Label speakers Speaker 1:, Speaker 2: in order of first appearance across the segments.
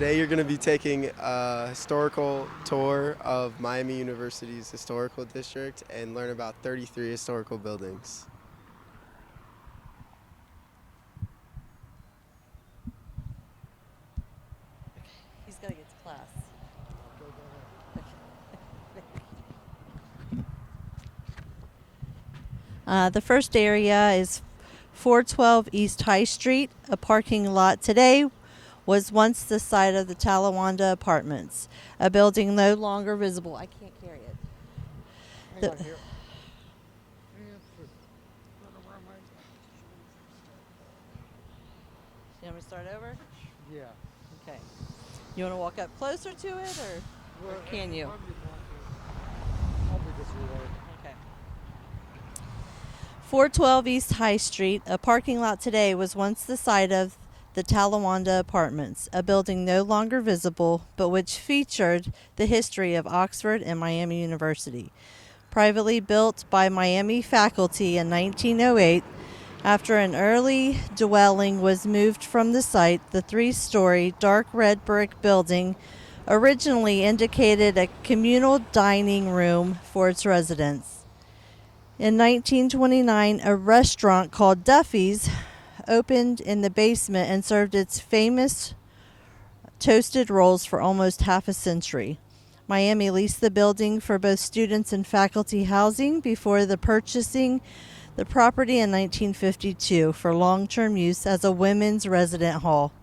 Speaker 1: Today you're going to be taking a historical tour of Miami University's historical district and learn about 33 historical buildings.
Speaker 2: He's got to get to class. The first area is 412 East High Street. A parking lot today was once the site of the Talawanda Apartments, a building no longer visible. I can't carry it.
Speaker 3: Hang
Speaker 2: The-
Speaker 3: on here.
Speaker 2: You want me to start over?
Speaker 3: Yeah.
Speaker 2: Okay. You want to walk up closer to it, or can you?
Speaker 3: I'll be this way.
Speaker 2: Okay. 412 East High Street, a parking lot today, was once the site of the Talawanda Apartments, a building no longer visible, but which featured the history of Oxford and Miami University. Privately built by Miami faculty in 1908, after an early dwelling was moved from the site, the three-story dark red brick building originally indicated a communal dining room for its residents. In 1929, a restaurant called Duffy's opened in the basement and served its famous toasted rolls for almost half a century. Miami leased the building for both students and faculty housing before purchasing the property in 1952 for long-term use as a women's resident hall.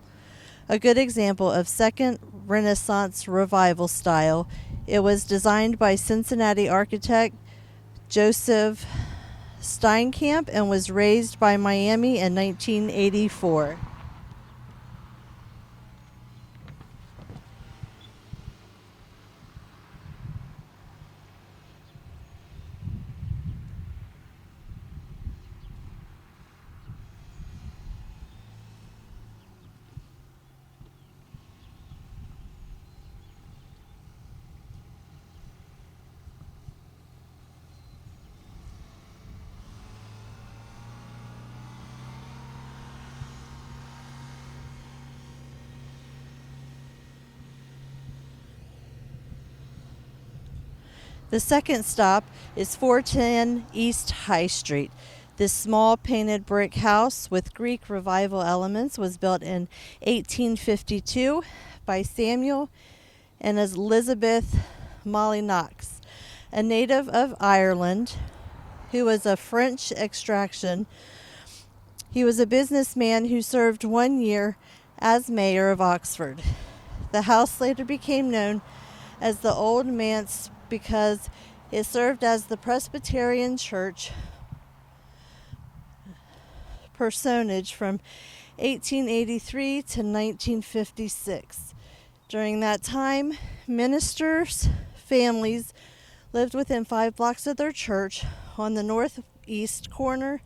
Speaker 2: A good example of second Renaissance revival style, it was designed by Cincinnati architect Joseph Steinkamp and was raised by Miami in 1984. The second stop is 410 East High Street. This small painted brick house with Greek revival elements was built in 1852 by Samuel and Elizabeth Molly Knox, a native of Ireland who was of French extraction. He was a businessman who served 1 year as mayor of Oxford. The house later became known as the Old Manse because it served as the Presbyterian Church personage from 1883 to 1956. During that time, ministers' families lived within 5 blocks of their church on the northeast corner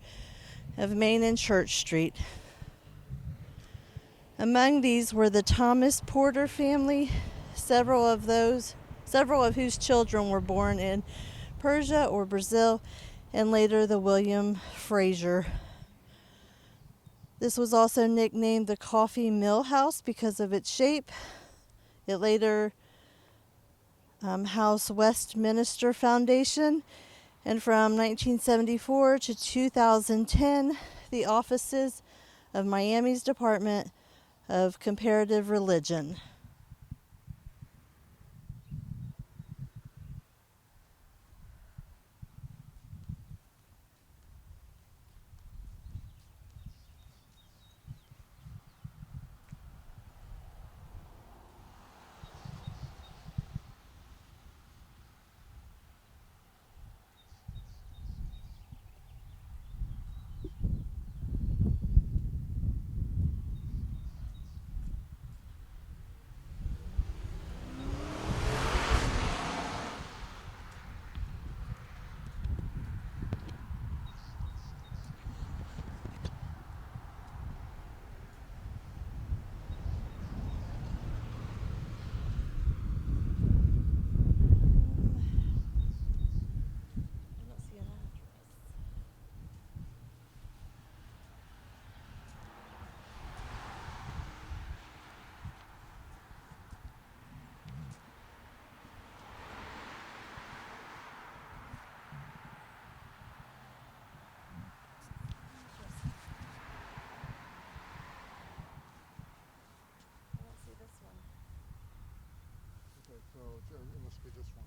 Speaker 2: of Main and Church Street. Among these were the Thomas Porter family, several of whose children were born in Persia or Brazil, and later the William Fraser. This was also nicknamed the Coffee Mill House because of its shape. It later housed Westminster Foundation, and from 1974 to 2010, the offices of Miami's Department of Comparative Religion.
Speaker 3: it must be this one.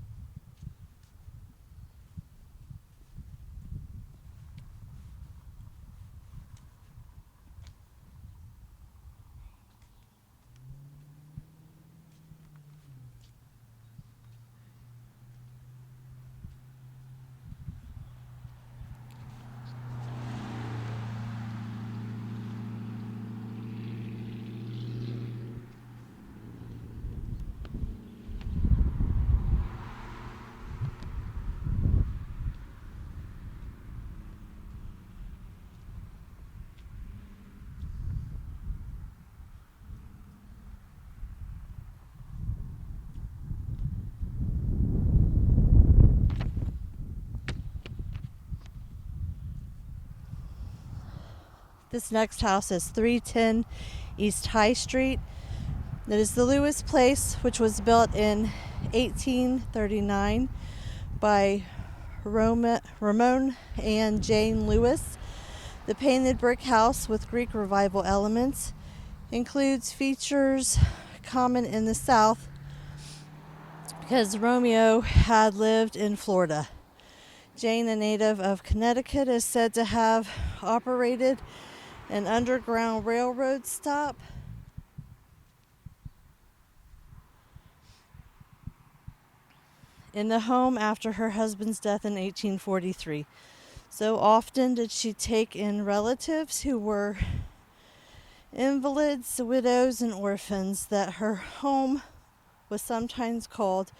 Speaker 2: This next house is 310 East High Street. That is the Lewis Place, which was built in 1839 by Ramon and Jane Lewis. The painted brick house with Greek Revival elements includes features common in the South because Romeo had lived in Florida. Jane, a native of Connecticut, is said to have operated an underground railroad stop in the home after her husband's death in 1843. So often did she take in relatives who were invalids, widows, and orphans that her home was sometimes called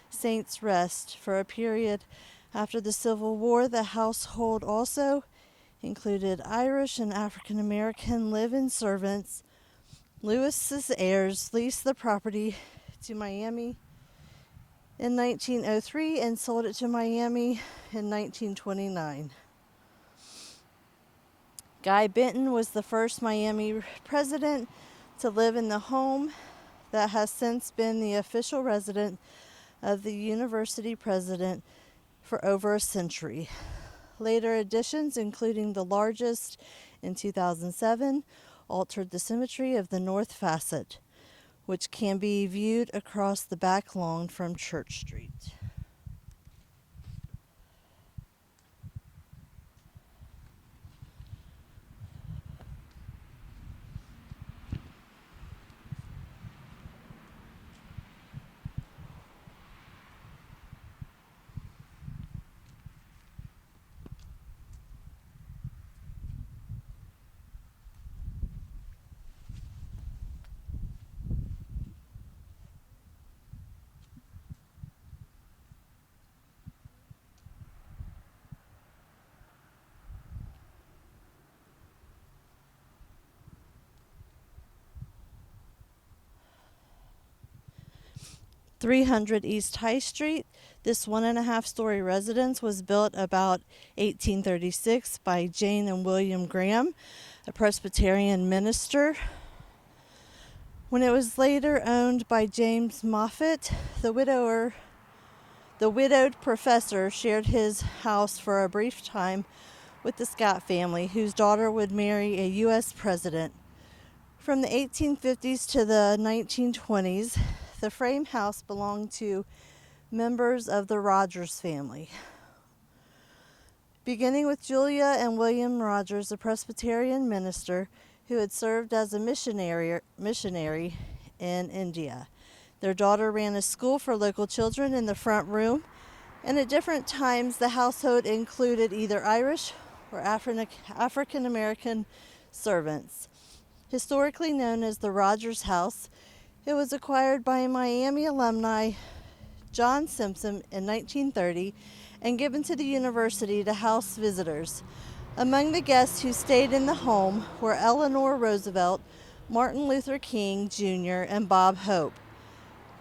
Speaker 2: Saints' Rest. For a period after the Civil War, the household also included Irish and African American live-in servants. Lewis's heirs leased the property to Miami in 1903 and sold it to Miami in 1929. Guy Benton was the first Miami president to live in the home that has since been the official residence of the university president for over a century. Later additions, including the largest in 2007, altered the symmetry of the north facade, which can be viewed across the back lawn from Church Street. .300 East High Street. This 1.5-story residence was built about 1836 by Jane and William Graham, a Presbyterian minister. When it was later owned by James Moffett, the widowed professor shared his house for a brief time with the Scott family, whose daughter would marry a U.S. president. From the 1850s to the 1920s, the frame house belonged to members of the Rogers family. Beginning with Julia and William Rogers, a Presbyterian minister who had served as a missionary in India. Their daughter ran a school for local children in the front room, and at different times the household included either Irish or African American servants. Historically known as the Rogers House, it was acquired by Miami alumni John Simpson in 1930 and given to the university to house visitors. Among the guests who stayed in the home were Eleanor Roosevelt, Martin Luther King Jr., and Bob Hope.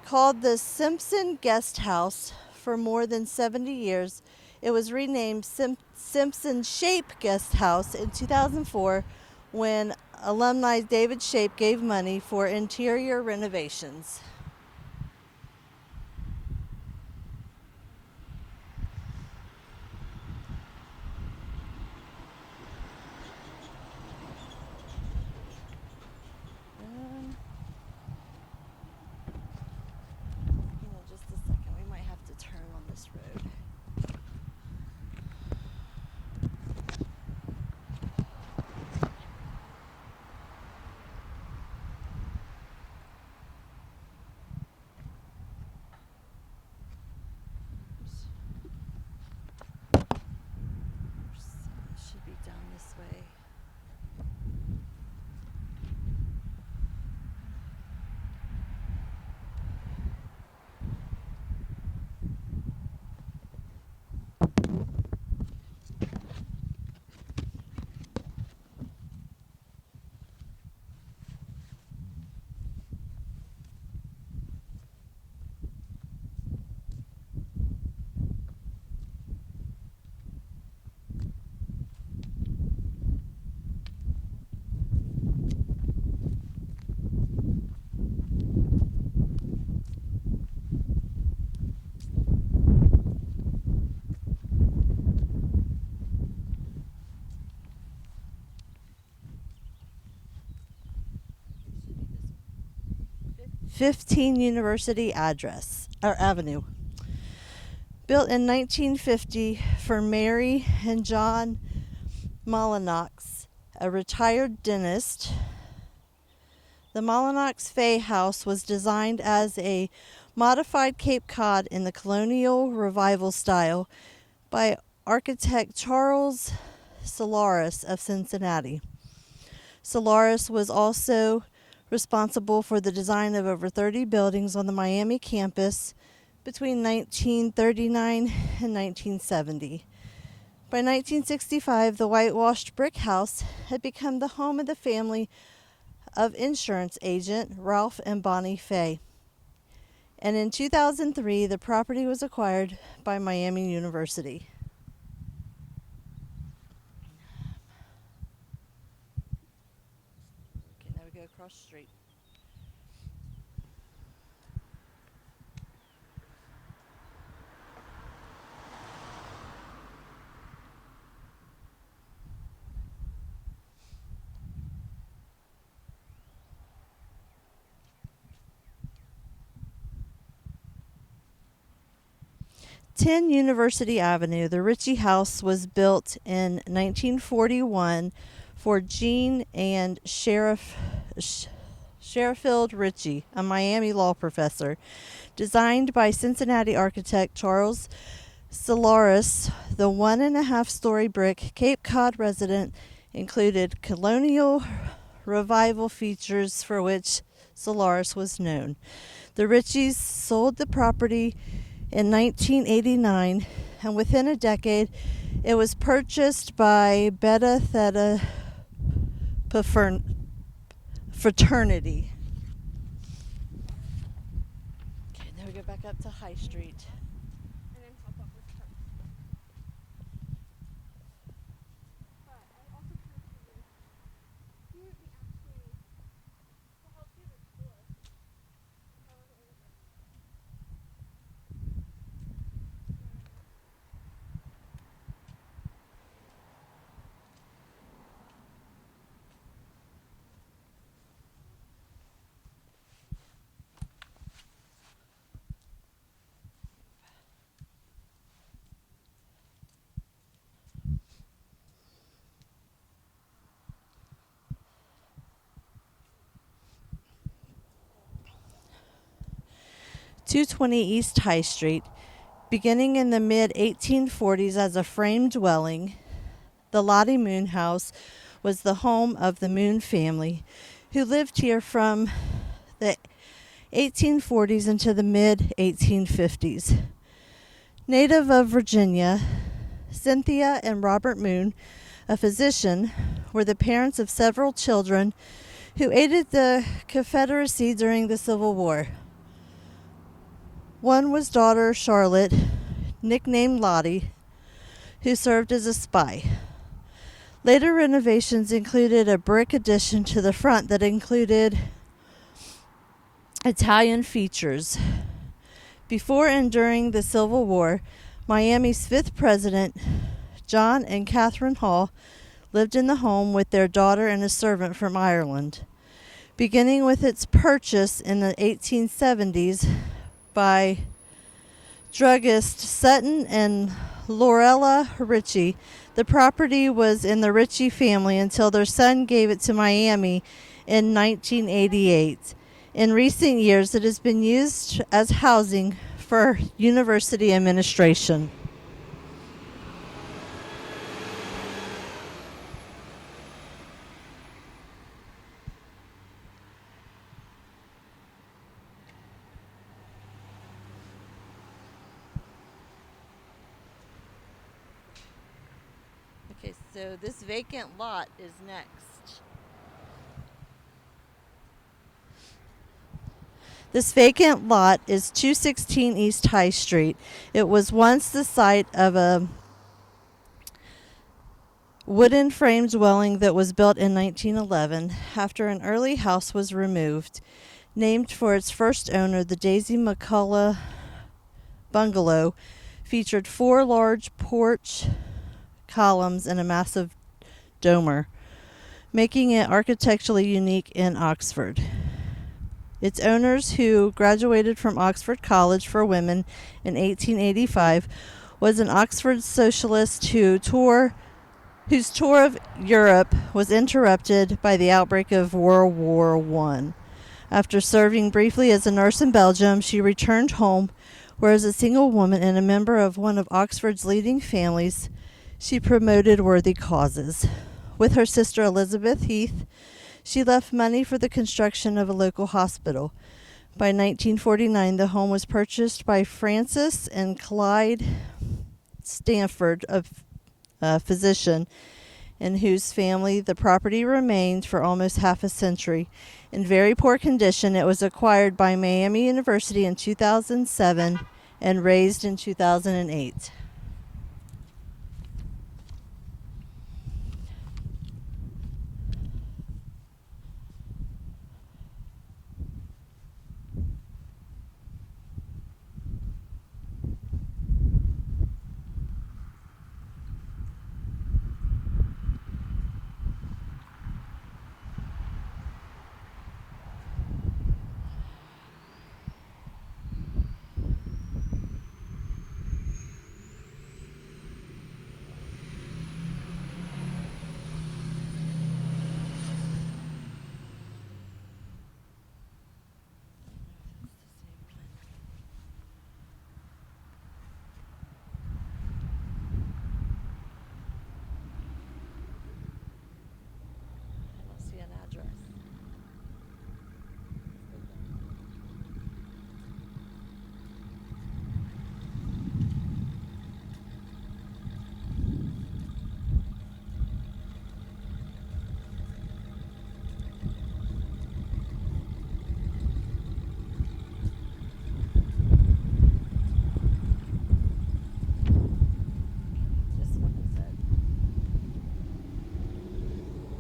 Speaker 2: Called the Simpson Guest House for more than 70 years, it was renamed Simpson Shape Guest House in 2004 when alumni David Shape gave money for interior renovations. Just a second. 15 University Avenue. Built in 1950 for Mary and John Mullinox, a retired dentist, the Mullinox Fay House was designed as a modified Cape Cod in the colonial revival style by architect Charles Solaris of Cincinnati. Solaris was also responsible for the design of over 30 buildings on the Miami campus between 1939 and 1970. By 1965, the whitewashed brick house had become the home of the family of insurance agent Ralph and Bonnie Fay. And in 2003, the property was acquired by Miami University. Okay, now we go across the street. "10 University Avenue, the Ritchie House was built in 1941 for Jean and Sherifield Ritchie, a Miami law professor. Designed by Cincinnati architect Charles Solaris, the 1.5-story brick Cape Cod residence included colonial revival features for which Solaris was known. The Ritchies sold the property in 1989, and within a decade, it was purchased by Beta Theta Fraternity. Okay, now we go back up to High Street.
Speaker 4: And then hop up with her. But I also kind of figured he would be actually to help you with school. If I wasn't really good.
Speaker 2: .220 East High Street. Beginning in the mid-1840s as a frame dwelling, the Lottie Moon House was the home of the Moon family, who lived here from the 1840s into the mid-1850s. Native of Virginia, Cynthia and Robert Moon, a physician, were the parents of several children who aided the Confederacy during the Civil War. One was daughter Charlotte, nicknamed Lottie, who served as a spy. Later renovations included a brick addition to the front that included Italian features. Before and during the Civil War, Miami's 5th president, John and Catherine Hall, lived in the home with their daughter and a servant from Ireland. Beginning with its purchase in the 1870s by druggist Sutton and Lorella Ritchie, the property was in the Ritchie family until their son gave it to Miami in 1988. In recent years, it has been used as housing for university administration. Okay, so this vacant lot is next. This vacant lot is 216 East High Street. It was once the site of a wooden frame dwelling that was built in 1911 after an early house was removed. Named for its first owner, the Daisy McCullough bungalow featured 4 large porch columns and a massive dormer, making it architecturally unique in Oxford. Its owners, who graduated from Oxford College for Women in 1885, was an Oxford socialist whose tour of Europe was interrupted by the outbreak of World War I. After serving briefly as a nurse in Belgium, she returned home, where as a single woman and a member of one of Oxford's leading families, she promoted worthy causes. With her sister Elizabeth Heath, she left money for the construction of a local hospital. By 1949, the home was purchased by Francis and Clyde Stanford, a physician, in whose family the property remained for almost half a century. In very poor condition, it was acquired by Miami University in 2007 and razed in 2008. I don't see an address. This one is it.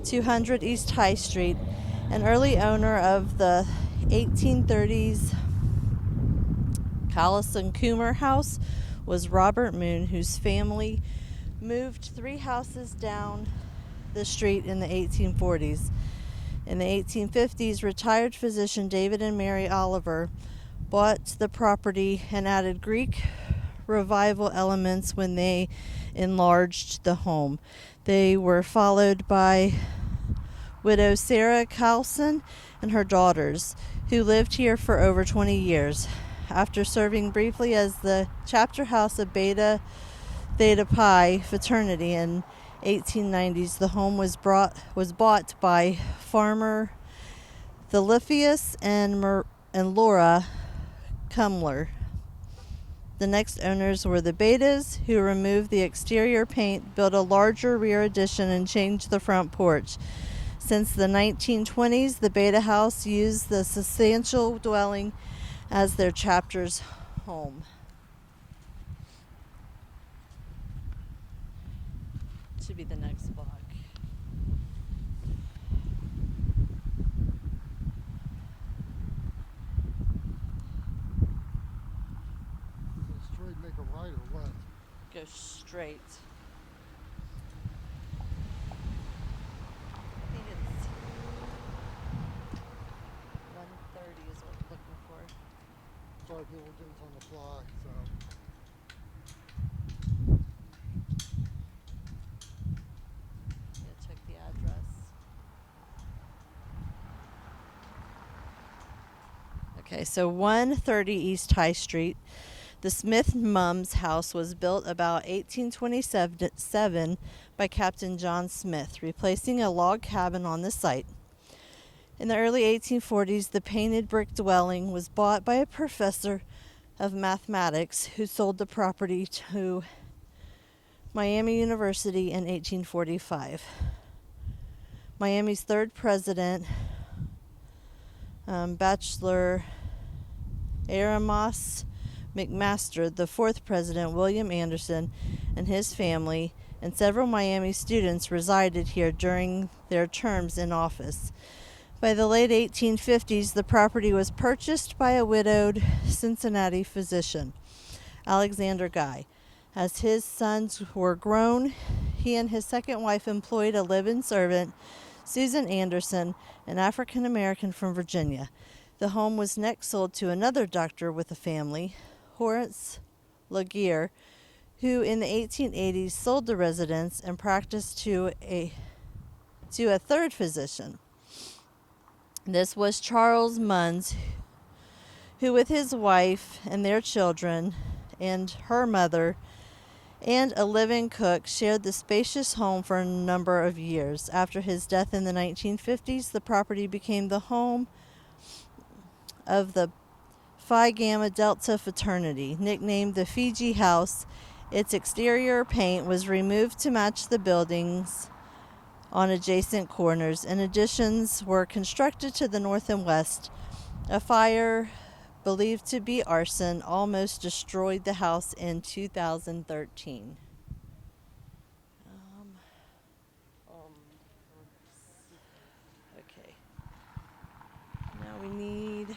Speaker 2: 200 East High Street. An early owner of the 1830s Callison Coomer House was Robert Moon, whose family moved 3 houses down the street in the 1840s. In the 1850s, retired physician David and Mary Oliver bought the property and added Greek revival elements when they enlarged the home. They were followed by widow Sarah Carlson and her daughters, who lived here for over 20 years. After serving briefly as the chapter house of Beta Theta Pi fraternity in 1890s, the home was bought by farmer Thelifius and Laura Cumler. The next owners were the Betas, who removed the exterior paint, built a larger rear addition, and changed the front porch. Since the 1920s, the Beta House used the substantial dwelling as their chapter's home. Should be the next block.
Speaker 3: Is it straight, make a right or left?
Speaker 2: Go straight. I think it's 130 is what we're looking for.
Speaker 3: Sorry, people do this on the fly, so.
Speaker 2: Yeah, check the address. Okay, so 130 East High Street. The Smith Mums house was built about 1827 by Captain John Smith, replacing a log cabin on the site. In the early 1840s, the painted brick dwelling was bought by a professor of mathematics who sold the property to Miami University in 1845. Miami's third president, Bachelor Aramas McMaster, the fourth president, William Anderson, and his family, and several Miami students resided here during their terms in office. By the late 1850s, the property was purchased by a widowed Cincinnati physician, Alexander Guy. As his sons were grown, he and his second wife employed a live-in servant, Susan Anderson, an African American from Virginia. The home was next sold to another doctor with a family, Horace Laguerre, who in the 1880s sold the residence and practiced to a third physician. This was Charles Munns, who with his wife and their children and her mother and a living cook shared the spacious home for a number of years. After his death in the 1950s, the property became the home of the Phi Gamma Delta fraternity, nicknamed the Fiji House. Its exterior paint was removed to match the buildings on adjacent corners, and additions were constructed to the north and west. A fire, believed to be arson, almost destroyed the house in 2013. Okay. Now we need 14.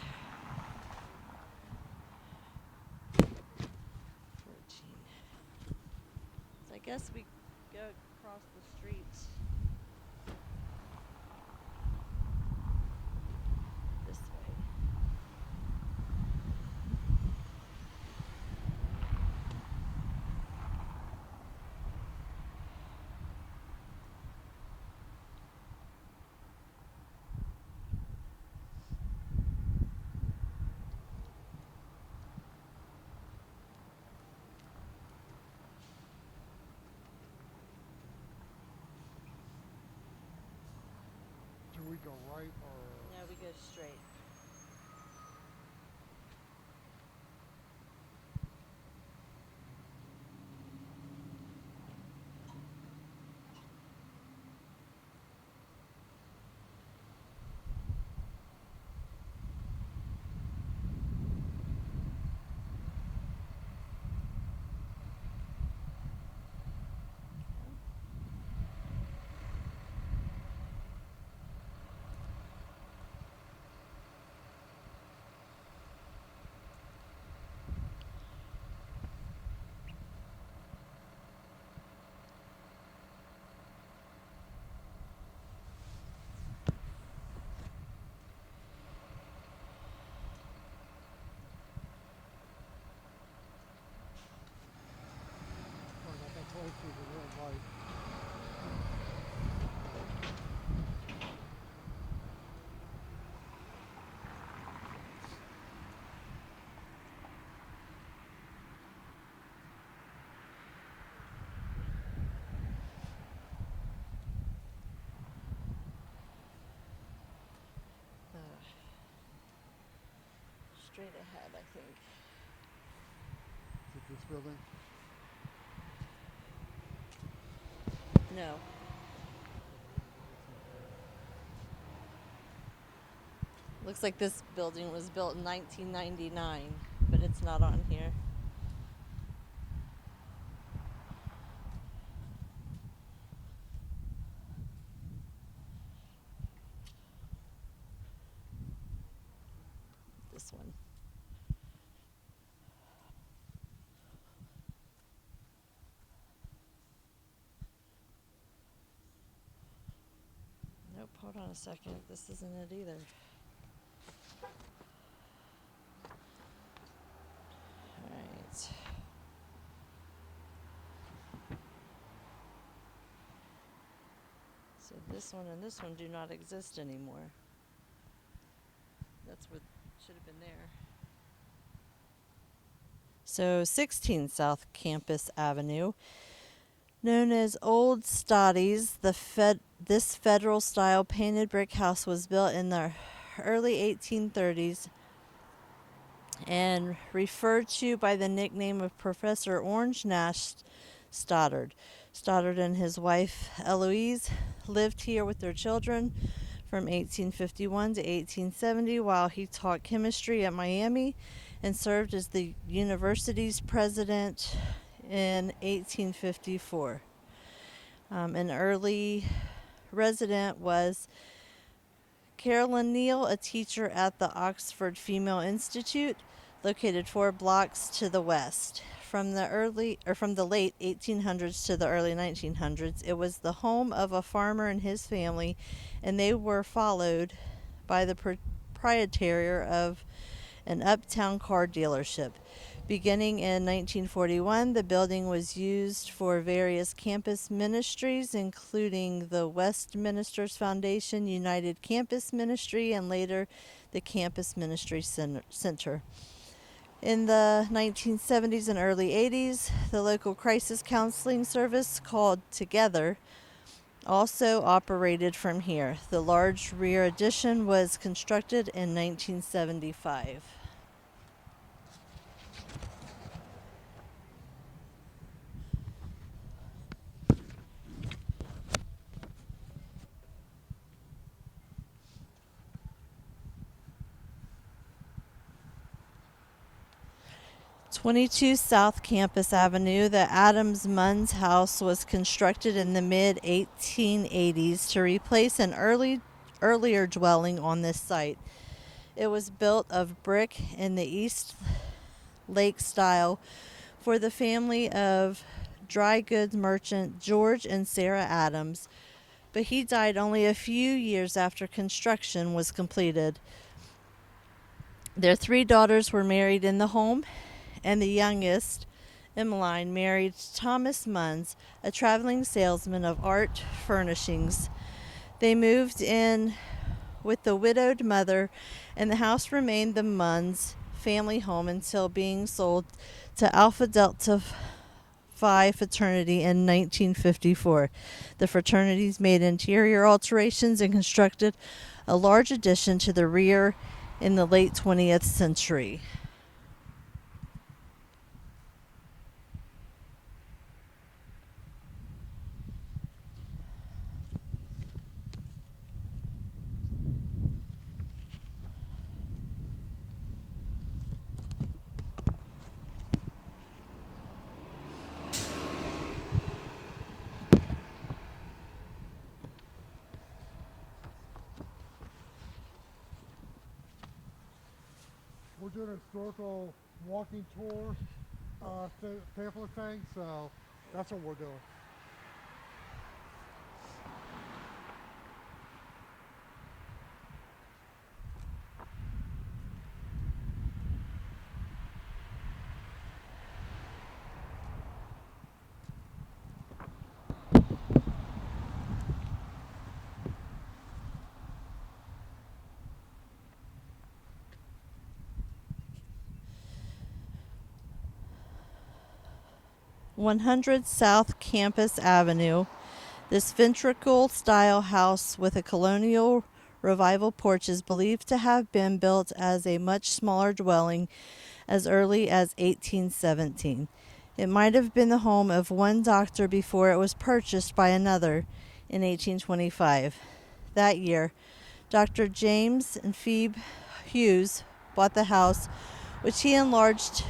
Speaker 2: So I guess we go across the street this way.
Speaker 3: Do we go right or?
Speaker 2: No, we go straight.
Speaker 3: Or I got told through the red light.
Speaker 2: Straight ahead, I think.
Speaker 3: Is it this building?
Speaker 2: No. Looks like this building was built in 1999, but it's not on here. This one. Nope, hold on a second. This isn't it either. Alright. So this one and this one do not exist anymore. That's what should have been there. So 16 South Campus Avenue, known as Old Stotties, this federal style painted brick house was built in the early 1830s and referred to by the nickname of Professor Orange Nash Stoddard. Stoddard and his wife Eloise lived here with their children from 1851 to 1870 while he taught chemistry at Miami and served as the university's president in 1854. An early resident was Carolyn Neal, a teacher at the Oxford Female Institute, located 4 blocks to the west. From the late 1800s to the early 1900s, it was the home of a farmer and his family, and they were followed by the proprietor of an uptown car dealership. Beginning in 1941, the building was used for various campus ministries, including the Westminsters Foundation, United Campus Ministry, and later the Campus Ministry Center. In the 1970s and early 80s, the local crisis counseling service called Together also operated from here. The large rear addition was constructed in 1975. '22 South Campus Avenue, the Adams Munns House was constructed in the mid 1880s to replace an earlier dwelling on this site. It was built of brick in the East Lake style for the family of dry goods merchant George and Sarah Adams, but he died only a few years after construction was completed. Their 3 daughters were married in the home, and the youngest, Emmeline, married Thomas Munns, a traveling salesman of art furnishings. They moved in with the widowed mother, and the house remained the Munns family home until being sold to Alpha Delta Phi fraternity in 1954. The fraternities made interior alterations and constructed a large addition to the rear in the late 20th century.
Speaker 3: We're doing a historical walking tour, pamphlet thing, so that's what we're doing.
Speaker 2: '100 South Campus Avenue. This ventricle-style house with a colonial revival porch is believed to have been built as a much smaller dwelling as early as 1817. It might have been the home of one doctor before it was purchased by another in 1825. That year, Dr. James and Phoebe Hughes bought the house, which he enlarged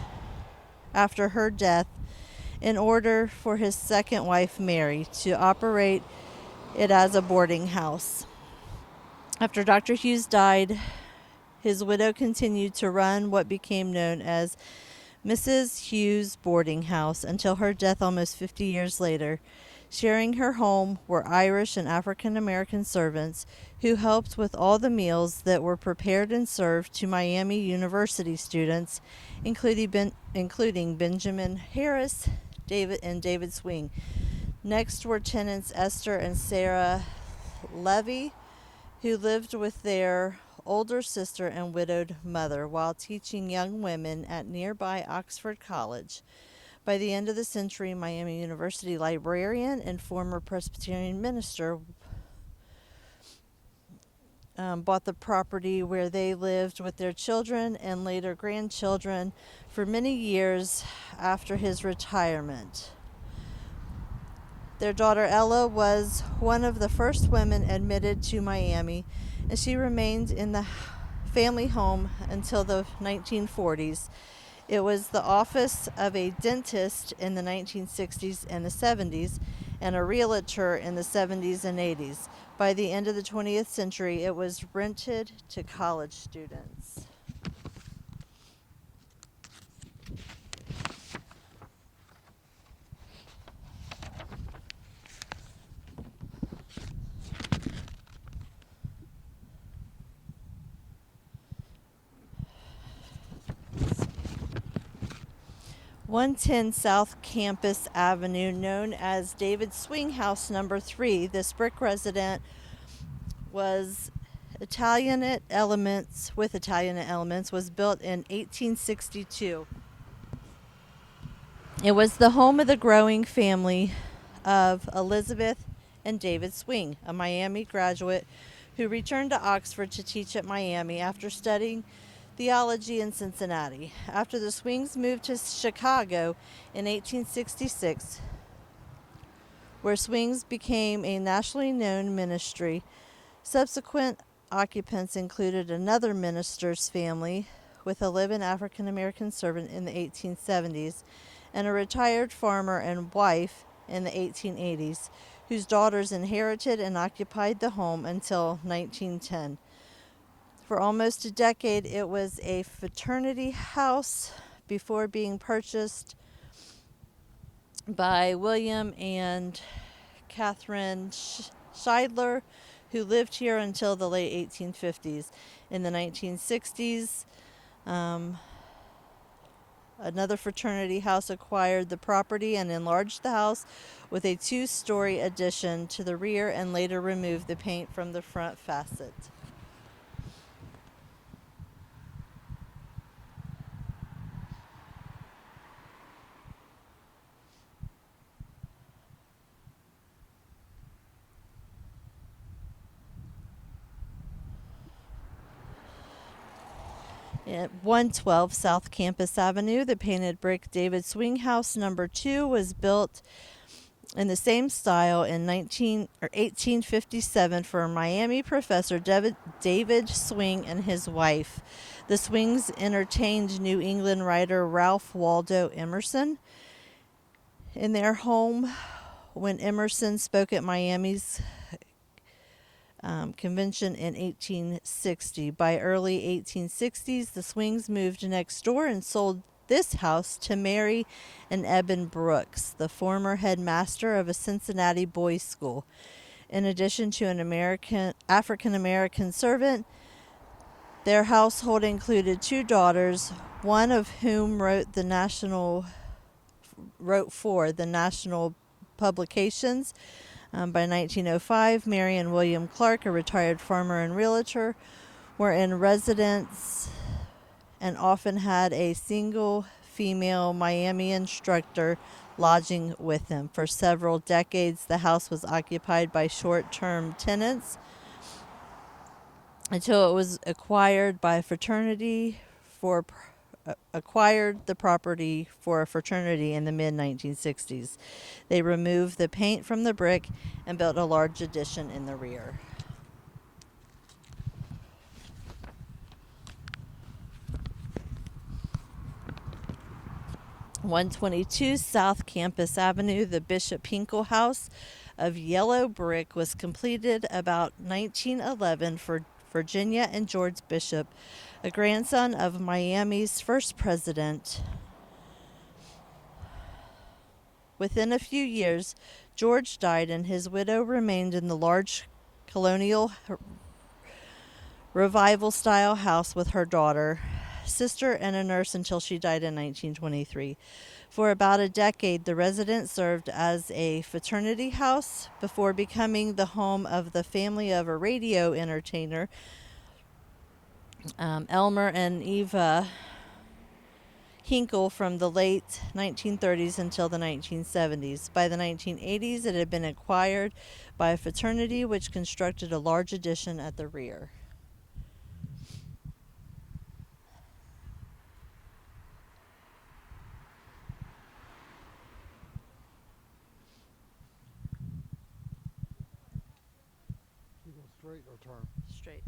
Speaker 2: after her death in order for his second wife, Mary, to operate it as a boarding house. After Dr. Hughes died, his widow continued to run what became known as Mrs. Hughes Boarding House until her death almost 50 years later. Sharing her home were Irish and African American servants who helped with all the meals that were prepared and served to Miami University students, including Benjamin Harris, David Swing. Next were tenants Esther and Sarah Levy, who lived with their older sister and widowed mother while teaching young women at nearby Oxford College. By the end of the century, Miami University librarian and former Presbyterian minister bought the property where they lived with their children and later grandchildren for many years after his retirement. Their daughter Ella was one of the first women admitted to Miami, and she remained in the family home until the 1940s. It was the office of a dentist in the 1960s and the 70s, and a realtor in the 70s and 80s. By the end of the 20th century, it was rented to college students. 110 South Campus Avenue, known as David Swing House Number 3. This brick resident was Italianate elements, was built in 1862. It was the home of the growing family of Elizabeth and David Swing, a Miami graduate who returned to Oxford to teach at Miami after studying theology in Cincinnati. After the Swings moved to Chicago in 1866, where Swings became a nationally known ministry, subsequent occupants included another minister's family with a live-in African American servant in the 1870s and a retired farmer and wife in the 1880s, whose daughters inherited and occupied the home until 1910. For almost a decade, it was a fraternity house before being purchased by William and Catherine Scheidler, who lived here until the late 1850s. In the 1960s, another fraternity house acquired the property and enlarged the house with a 2-story addition to the rear and later removed the paint from the front facade. At 112 South Campus Avenue, the painted brick David Swing House Number 2 was built in the same style in 1857 for Miami professor David Swing and his wife. The Swings entertained New England writer Ralph Waldo Emerson in their home when Emerson spoke at Miami's convention in 1860. By early 1860s, the Swings moved next door and sold this house to Mary and Eben Brooks, the former headmaster of a Cincinnati boys' school. In addition to an African American servant, their household included 2 daughters, one of whom wrote for the national publications. By 1905, Mary and William Clark, a retired farmer and realtor, were in residence and often had a single female Miami instructor lodging with them. For several decades, the house was occupied by short-term tenants until it was acquired by a fraternity acquired the property for a fraternity in the mid-1960s. They removed the paint from the brick and built a large addition in the rear. (122) South Campus Avenue, the Bishop Hinkle House of yellow brick was completed about 1911 for Virginia and George Bishop, a grandson of Miami's first president. Within a few years, George died and his widow remained in the large colonial revival-style house with her daughter, sister, and a nurse until she died in 1923. For about a decade, the residence served as a fraternity house before becoming the home of the family of a radio entertainer, Elmer and Eva Hinkle, from the late 1930s until the 1970s. By the 1980s, it had been acquired by a fraternity which constructed a large addition at the rear.
Speaker 3: You go straight or turn?
Speaker 2: Straight.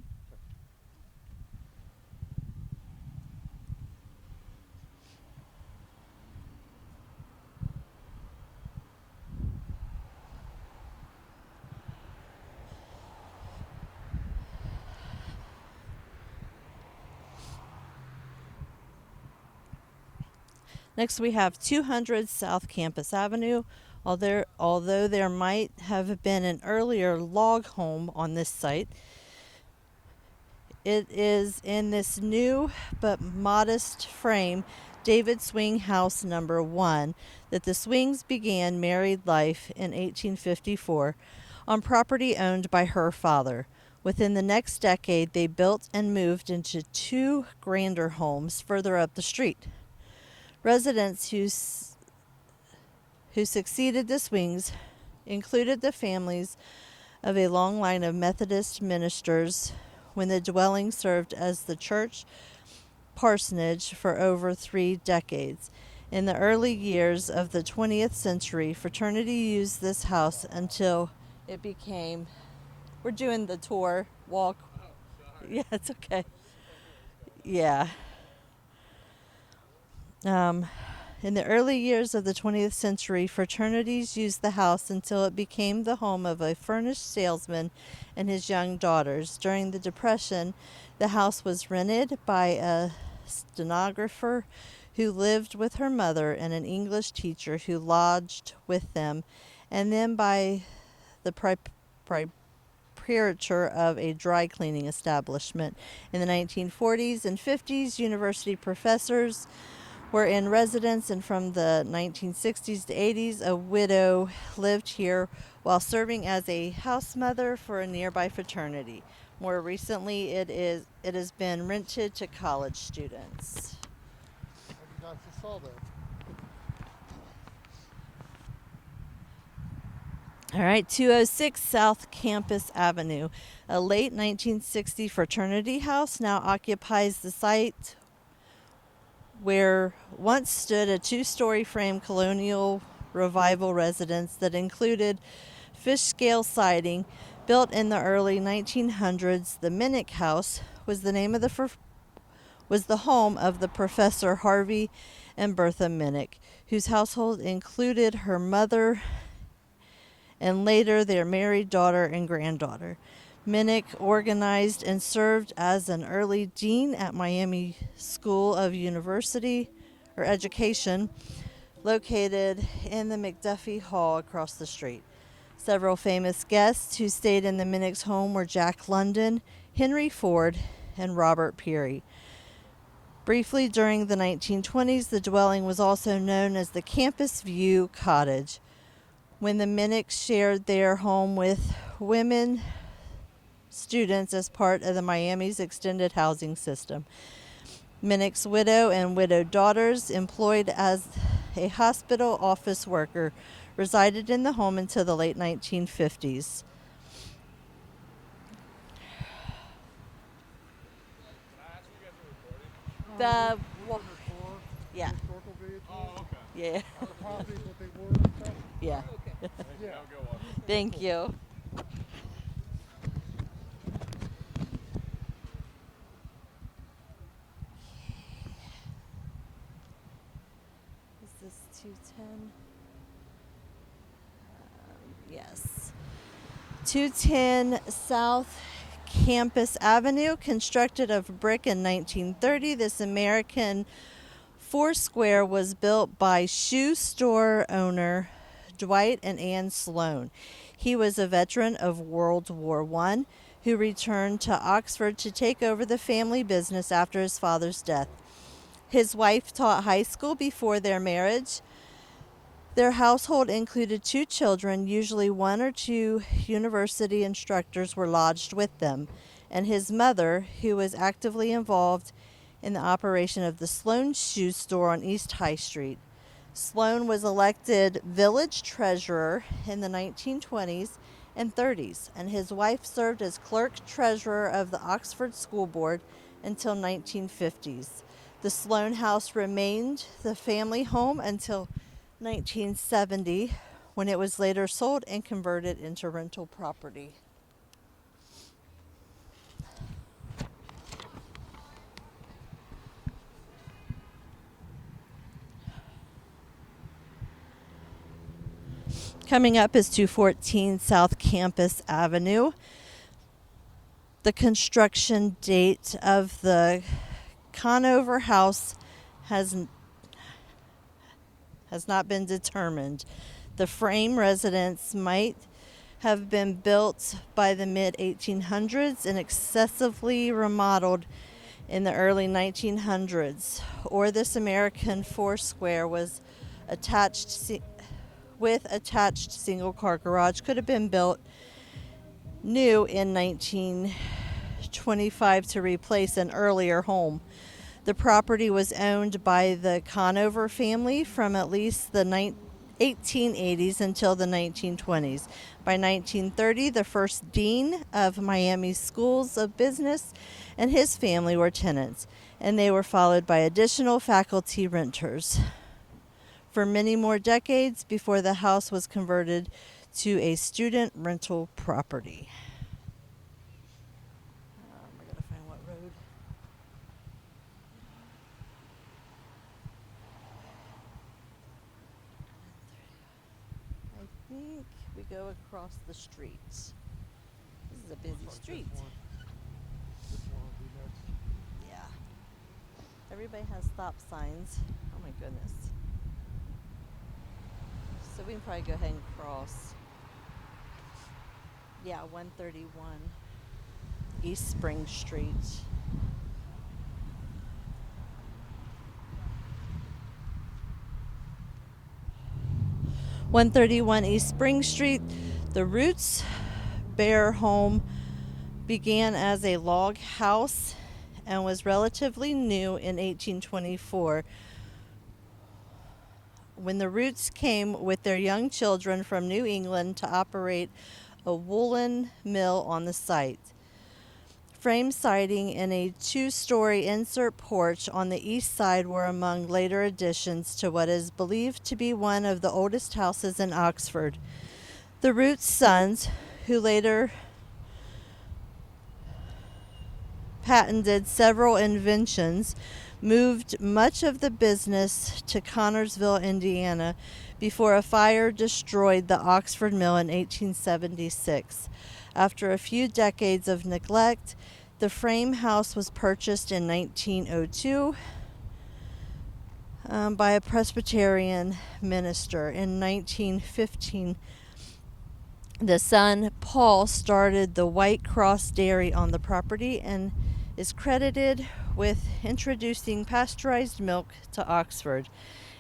Speaker 2: Next, we have 200 South Campus Avenue. Although there might have been an earlier log home on this site, it is in this new but modest frame David Swing House Number 1 that the Swings began married life in 1854 on property owned by her father. Within the next decade, they built and moved into two grander homes further up the street. Residents who succeeded the Swings included the families of a long line of Methodist ministers when the dwelling served as the church parsonage for over 3 decades. In the early years of the 20th century, fraternity used this house until it became. We're doing the tour walk. Yeah, it's okay. Yeah. In the early years of the 20th century, fraternities used the house until it became the home of a furnished salesman and his young daughters. During the Depression, the house was rented by a stenographer who lived with her mother and an English teacher who lodged with them, and then by the proprietor of a dry cleaning establishment. In the 1940s and 50s, university professors were in residence, and from the 1960s to 80s, a widow lived here while serving as a house mother for a nearby fraternity. More recently, it has been rented to college students.
Speaker 3: Have you guys just saw that?
Speaker 2: All right, 206 South Campus Avenue. A late 1960 fraternity house now occupies the site where once stood a 2-story frame colonial revival residence that included fish scale siding. Built in the early 1900s, the Minnick House was the name of was the home of the Professor Harvey and Bertha Minnick, whose household included her mother and later their married daughter and granddaughter. Minnick organized and served as an early dean at Miami School of University or Education, located in the McDuffie Hall across the street. Several famous guests who stayed in the Minnick's home were Jack London, Henry Ford, and Robert Peary. Briefly during the 1920s, the dwelling was also known as the Campus View Cottage, when the Minnicks shared their home with women students as part of the Miami's extended housing system. Minnick's widow and widowed daughters, employed as a hospital office worker, resided in the home until the late 1950s. The yeah.
Speaker 3: Historical video tour.
Speaker 2: Yeah.
Speaker 3: The properties, what they were and stuff.
Speaker 2: Yeah.
Speaker 3: Yeah.
Speaker 2: Thank you. Is this 210? Yes. 210 South Campus Avenue, constructed of brick in 1930. This American four-square was built by shoe store owner Dwight and Ann Sloan. He was a veteran of World War I who returned to Oxford to take over the family business after his father's death. His wife taught high school before their marriage. Their household included 2 children. Usually 1 or 2 university instructors were lodged with them, and his mother, who was actively involved in the operation of the Sloan Shoe Store on East High Street. Sloan was elected village treasurer in the 1920s and 30s, and his wife served as clerk treasurer of the Oxford School Board until 1950s. The Sloan House remained the family home until 1970, when it was later sold and converted into rental property. Coming up is 214 South Campus Avenue. The construction date of the Conover House has not been determined. The frame residence might have been built by the mid-1800s and excessively remodeled in the early 1900s, or this American four-square was with attached single-car garage could have been built new in 1925 to replace an earlier home. The property was owned by the Conover family from at least the 1880s until the 1920s. By 1930, the first dean of Miami's schools of business and his family were tenants, and they were followed by additional faculty renters for many more decades before the house was converted to a student rental property. I gotta find what road. I think we go across the street. This is a busy street.
Speaker 3: This one will be next.
Speaker 2: Yeah. Everybody has stop signs. Oh my goodness. So we can probably go ahead and cross. Yeah, 131 East Spring Street. (131) East Spring Street. The Roots Bear home began as a log house and was relatively new in 1824 when the Roots came with their young children from New England to operate a woolen mill on the site. Frame siding and a two-story insert porch on the east side were among later additions to what is believed to be one of the oldest houses in Oxford. The Roots' sons, who later patented several inventions, moved much of the business to Connorsville, Indiana, before a fire destroyed the Oxford Mill in 1876. After a few decades of neglect, the frame house was purchased in 1902 by a Presbyterian minister. In 1915, the son, Paul, started the White Cross Dairy on the property and is credited with introducing pasteurized milk to Oxford.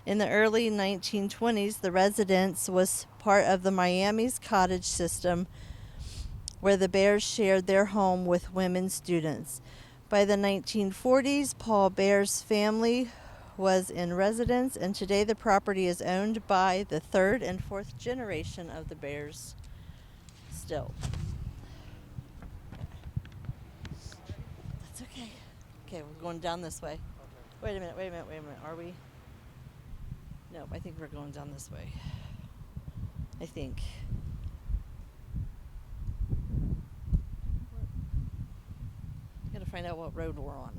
Speaker 2: In the early 1920s, the residence was part of the Miami's cottage system, where the Bears shared their home with women students. By the 1940s, Paul Bear's family was in residence, and today the property is owned by the third and fourth generation of the Bears still. That's okay. Okay, we're going down this way. Wait a minute. Are we? No, I think we're going down this way. I think. Gotta find out what road we're on.